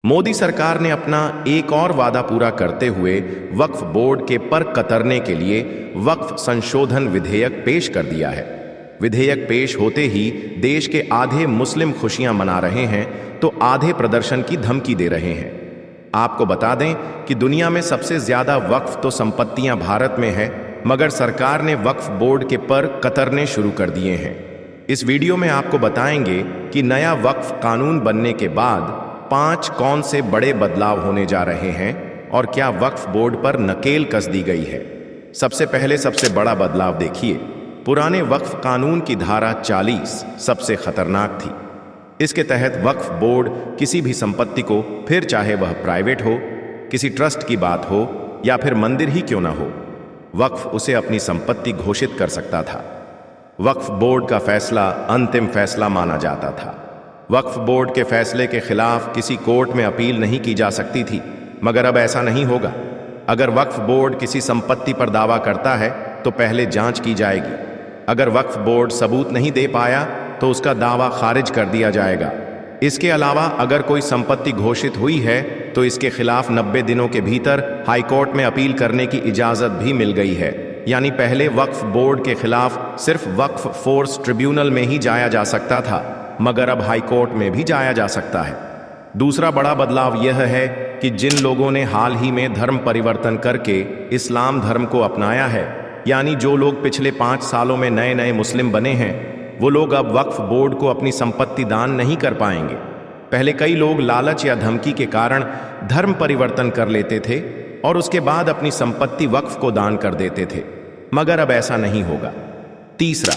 मोदी सरकार ने अपना एक और वादा पूरा करते हुए वक्फ बोर्ड के पर कतरने के लिए वक्फ संशोधन विधेयक पेश कर दिया है। विधेयक पेश होते ही देश के आधे मुस्लिम खुशियां मना रहे हैं तो आधे प्रदर्शन की धमकी दे रहे हैं। आपको बता दें कि दुनिया में सबसे ज्यादा वक्फ तो संपत्तियां भारत में है, मगर सरकार ने वक्फ बोर्ड के पर कतरने शुरू कर दिए हैं। इस वीडियो में आपको बताएंगे कि नया वक्फ कानून बनने के बाद 5 कौन से बड़े बदलाव होने जा रहे हैं और क्या वक्फ बोर्ड पर नकेल कस दी गई है। सबसे पहले सबसे बड़ा बदलाव देखिए। पुराने वक्फ कानून की धारा 40 सबसे खतरनाक थी। इसके तहत वक्फ बोर्ड किसी भी संपत्ति को, फिर चाहे वह प्राइवेट हो, किसी ट्रस्ट की बात हो या फिर मंदिर ही क्यों ना हो, वक्फ उसे अपनी संपत्ति घोषित कर सकता था। वक्फ बोर्ड का फैसला अंतिम फैसला माना जाता था। वक्फ बोर्ड के फैसले के खिलाफ किसी कोर्ट में अपील नहीं की जा सकती थी, मगर अब ऐसा नहीं होगा। अगर वक्फ बोर्ड किसी संपत्ति पर दावा करता है तो पहले जांच की जाएगी। अगर वक्फ बोर्ड सबूत नहीं दे पाया तो उसका दावा खारिज कर दिया जाएगा। इसके अलावा अगर कोई संपत्ति घोषित हुई है तो इसके खिलाफ 90 दिनों के भीतर हाईकोर्ट में अपील करने की इजाजत भी मिल गई है। यानी पहले वक्फ बोर्ड के खिलाफ सिर्फ वक्फ फोर्स ट्रिब्यूनल में ही जाया जा सकता था, मगर अब हाईकोर्ट में भी जाया जा सकता है। दूसरा बड़ा बदलाव यह है कि जिन लोगों ने हाल ही में धर्म परिवर्तन करके इस्लाम धर्म को अपनाया है, यानी जो लोग पिछले 5 सालों में नए नए मुस्लिम बने हैं, वो लोग अब वक्फ बोर्ड को अपनी संपत्ति दान नहीं कर पाएंगे। पहले कई लोग लालच या धमकी के कारण धर्म परिवर्तन कर लेते थे और उसके बाद अपनी संपत्ति वक्फ को दान कर देते थे, मगर अब ऐसा नहीं होगा। तीसरा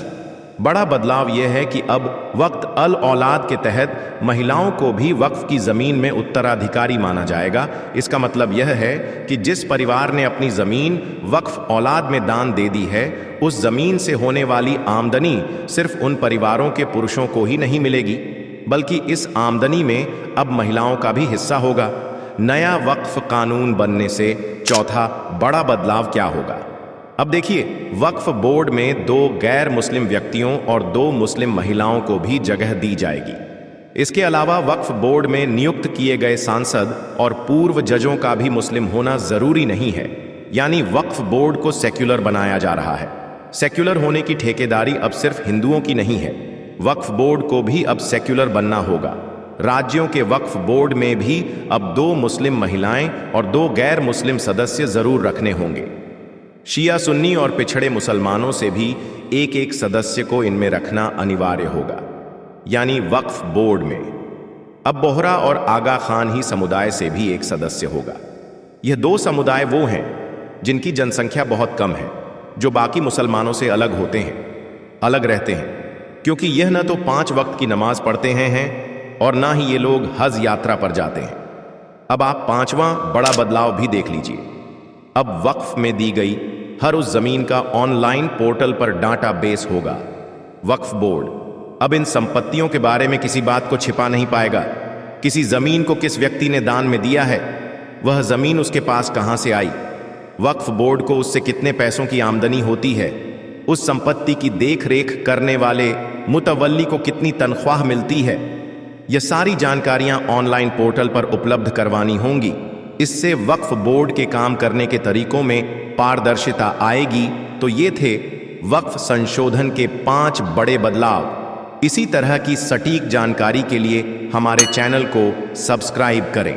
बड़ा बदलाव यह है कि अब वक्त अल औलाद के तहत महिलाओं को भी वक्फ की जमीन में उत्तराधिकारी माना जाएगा। इसका मतलब यह है कि जिस परिवार ने अपनी जमीन वक्फ औलाद में दान दे दी है, उस जमीन से होने वाली आमदनी सिर्फ उन परिवारों के पुरुषों को ही नहीं मिलेगी, बल्कि इस आमदनी में अब महिलाओं का भी हिस्सा होगा। नया वक्फ कानून बनने से चौथा बड़ा बदलाव क्या होगा। अब देखिए, वक्फ बोर्ड में 2 गैर मुस्लिम व्यक्तियों और 2 मुस्लिम महिलाओं को भी जगह दी जाएगी। इसके अलावा वक्फ बोर्ड में नियुक्त किए गए सांसद और पूर्व जजों का भी मुस्लिम होना जरूरी नहीं है। यानी वक्फ बोर्ड को सेक्युलर बनाया जा रहा है। सेक्युलर होने की ठेकेदारी अब सिर्फ हिंदुओं की नहीं है, वक्फ बोर्ड को भी अब सेक्युलर बनना होगा। राज्यों के वक्फ बोर्ड में भी अब 2 मुस्लिम महिलाएं और 2 गैर मुस्लिम सदस्य जरूर रखने होंगे। शिया, सुन्नी और पिछड़े मुसलमानों से भी एक एक सदस्य को इनमें रखना अनिवार्य होगा। यानी वक्फ बोर्ड में अब बोहरा और आगा खान ही समुदाय से भी एक सदस्य होगा। यह 2 समुदाय वो हैं जिनकी जनसंख्या बहुत कम है, जो बाकी मुसलमानों से अलग होते हैं, अलग रहते हैं, क्योंकि यह न तो 5 वक्त की नमाज पढ़ते हैं और ना ही ये लोग हज यात्रा पर जाते हैं। अब आप 5वां बड़ा बदलाव भी देख लीजिए। अब वक्फ में दी गई हर उस जमीन का ऑनलाइन पोर्टल पर डाटा बेस होगा। वक्फ बोर्ड अब इन संपत्तियों के बारे में किसी बात को छिपा नहीं पाएगा। किसी जमीन को किस व्यक्ति ने दान में दिया है, वह जमीन उसके पास कहां से आई, वक्फ बोर्ड को उससे कितने पैसों की आमदनी होती है, उस संपत्ति की देख रेख करने वाले मुतवल्ली को कितनी तनख्वाह मिलती है, यह सारी जानकारियां ऑनलाइन पोर्टल पर उपलब्ध करवानी होंगी। इससे वक्फ बोर्ड के काम करने के तरीकों में पारदर्शिता आएगी। तो ये थे वक्फ संशोधन के 5 बड़े बदलाव। इसी तरह की सटीक जानकारी के लिए हमारे चैनल को सब्सक्राइब करें।